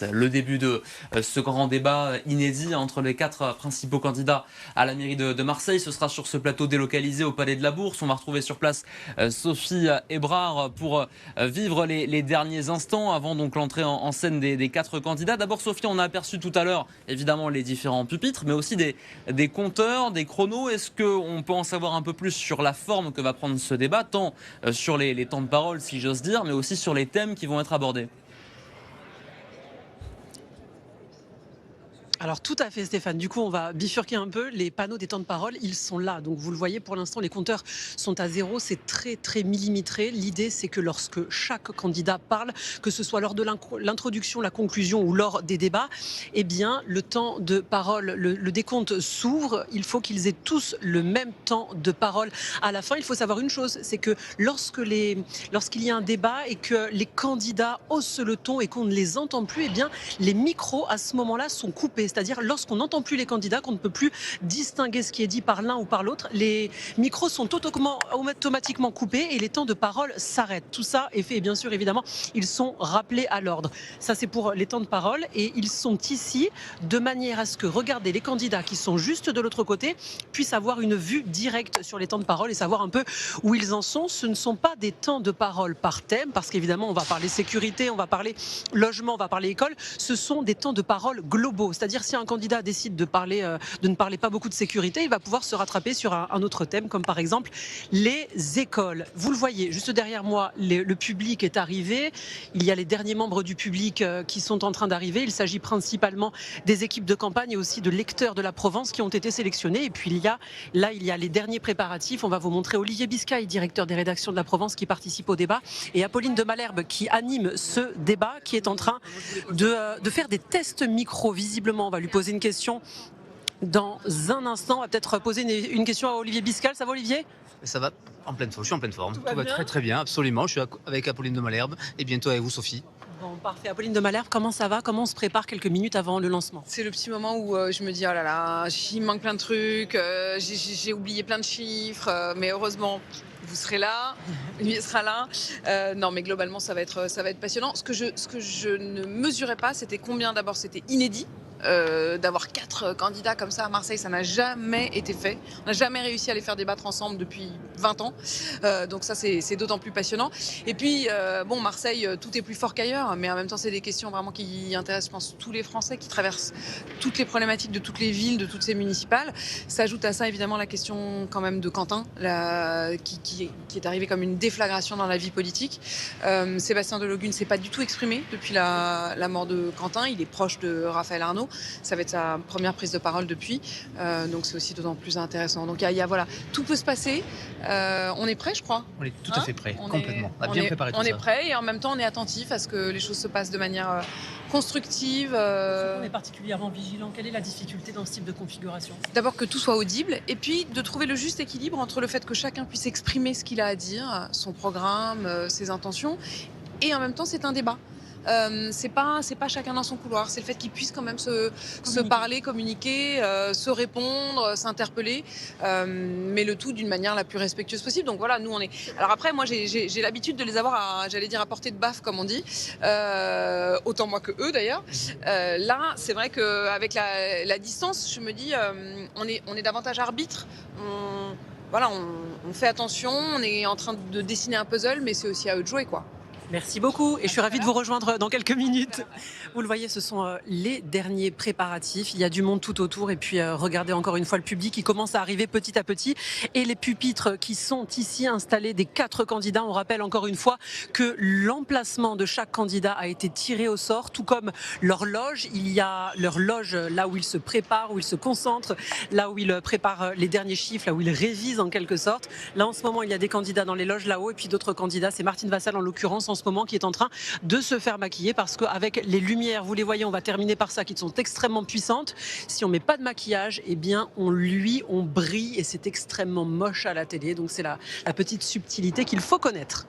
Le début de ce grand débat inédit entre les quatre principaux candidats à la mairie de Marseille. Ce sera sur ce plateau délocalisé au Palais de la Bourse. On va retrouver sur place Sophie Hébrard pour vivre les derniers instants avant donc l'entrée en scène des quatre candidats. D'abord Sophie, on a aperçu tout à l'heure évidemment les différents pupitres, mais aussi des compteurs, des chronos. Est-ce qu'on peut en savoir un peu plus sur la forme que va prendre ce débat, tant sur les temps de parole si j'ose dire, mais aussi sur les thèmes qui vont être abordés? Alors tout à fait Stéphane, du coup on va bifurquer un peu, les panneaux des temps de parole, ils sont là, donc vous le voyez pour l'instant les compteurs sont à zéro, c'est très millimétré. L'idée c'est que lorsque chaque candidat parle, que ce soit lors de l'introduction, la conclusion ou lors des débats, eh bien le temps de parole, le décompte s'ouvre, il faut qu'ils aient tous le même temps de parole à la fin. Il faut savoir une chose, c'est que lorsqu'il y a un débat et que les candidats haussent le ton et qu'on ne les entend plus, eh bien les micros à ce moment-là sont coupés. C'est-à-dire lorsqu'on n'entend plus les candidats, qu'on ne peut plus distinguer ce qui est dit par l'un ou par l'autre, les micros sont automatiquement coupés et les temps de parole s'arrêtent. Tout ça est fait et bien sûr évidemment ils sont rappelés à l'ordre. Ça c'est pour les temps de parole et ils sont ici de manière à ce que regardez les candidats qui sont juste de l'autre côté puissent avoir une vue directe sur les temps de parole et savoir un peu où ils en sont. Ce ne sont pas des temps de parole par thème parce qu'évidemment on va parler sécurité, on va parler logement, on va parler école. Ce sont des temps de parole globaux, c'est-à-dire si un candidat décide de ne parler pas beaucoup de sécurité, il va pouvoir se rattraper sur un autre thème, comme par exemple les écoles. Vous le voyez, juste derrière moi, le public est arrivé. Il y a les derniers membres du public qui sont en train d'arriver. Il s'agit principalement des équipes de campagne et aussi de lecteurs de la Provence qui ont été sélectionnés. Et puis il y a les derniers préparatifs. On va vous montrer Olivier Biscay, directeur des rédactions de la Provence, qui participe au débat, et Apolline de Malherbe qui anime ce débat, qui est en train de faire des tests micro. Visiblement, on va lui poser une question dans un instant. On va peut-être poser une question à Olivier Biscal. Ça va Olivier? Ça va en pleine forme, je suis en pleine forme. Tout va bien très bien, absolument. Je suis avec Apolline de Malherbe et bientôt avec vous, Sophie. Bon, parfait. Apolline de Malherbe, comment ça va? Comment on se prépare quelques minutes avant le lancement? C'est le petit moment où je me dis oh là là, il me manque plein de trucs, j'ai oublié plein de chiffres, mais heureusement vous serez là, lui sera là. Non mais globalement ça va être passionnant. Ce que je ne mesurais pas, c'était combien d'abord c'était inédit. D'avoir 4 candidats comme ça à Marseille, ça n'a jamais été fait. On n'a jamais réussi à les faire débattre ensemble depuis 20 ans. Donc ça, c'est d'autant plus passionnant. Et puis, bon, Marseille, tout est plus fort qu'ailleurs, mais en même temps, c'est des questions vraiment qui intéressent, je pense, tous les Français, qui traversent toutes les problématiques de toutes les villes, de toutes ces municipales. S'ajoute à ça, évidemment, la question quand même de Quentin, qui est arrivée comme une déflagration dans la vie politique. Sébastien Delogu ne s'est pas du tout exprimé depuis la mort de Quentin. Il est proche de Raphaël Arnaud. Ça va être sa première prise de parole depuis, donc c'est aussi d'autant plus intéressant. Donc voilà, tout peut se passer. On est prêt, je crois. On est tout à fait prêt, complètement. On a bien préparé tout ça. On est prêt et en même temps on est attentif à ce que les choses se passent de manière constructive. On est particulièrement vigilant. Quelle est la difficulté dans ce type de configuration? D'abord que tout soit audible et puis de trouver le juste équilibre entre le fait que chacun puisse exprimer ce qu'il a à dire, son programme, ses intentions, et en même temps c'est un débat. C'est pas chacun dans son couloir, c'est le fait qu'ils puissent quand même se parler, communiquer, se répondre, s'interpeller, mais le tout d'une manière la plus respectueuse possible. Donc voilà, nous on est. Alors après, moi j'ai l'habitude de les avoir à portée de baffe comme on dit, autant moi que eux d'ailleurs. Là, c'est vrai qu'avec la distance, je me dis, on est davantage arbitre. On fait attention, on est en train de dessiner un puzzle, mais c'est aussi à eux de jouer, quoi. Merci beaucoup et je suis ravie de vous rejoindre dans quelques minutes. Vous le voyez, ce sont les derniers préparatifs. Il y a du monde tout autour et puis regardez encore une fois le public qui commence à arriver petit à petit et les pupitres qui sont ici installés des 4 candidats. On rappelle encore une fois que l'emplacement de chaque candidat a été tiré au sort, tout comme leur loge. Il y a leur loge là où ils se préparent, où ils se concentrent, là où ils préparent les derniers chiffres, là où ils révisent en quelque sorte. Là en ce moment, il y a des candidats dans les loges là-haut et puis d'autres candidats. C'est Martine Vassal en l'occurrence en ce moment qui est en train de se faire maquiller parce qu'avec les lumières, vous les voyez, on va terminer par ça, qui sont extrêmement puissantes. Si on met pas de maquillage, eh bien on brille et c'est extrêmement moche à la télé. Donc c'est la petite subtilité qu'il faut connaître.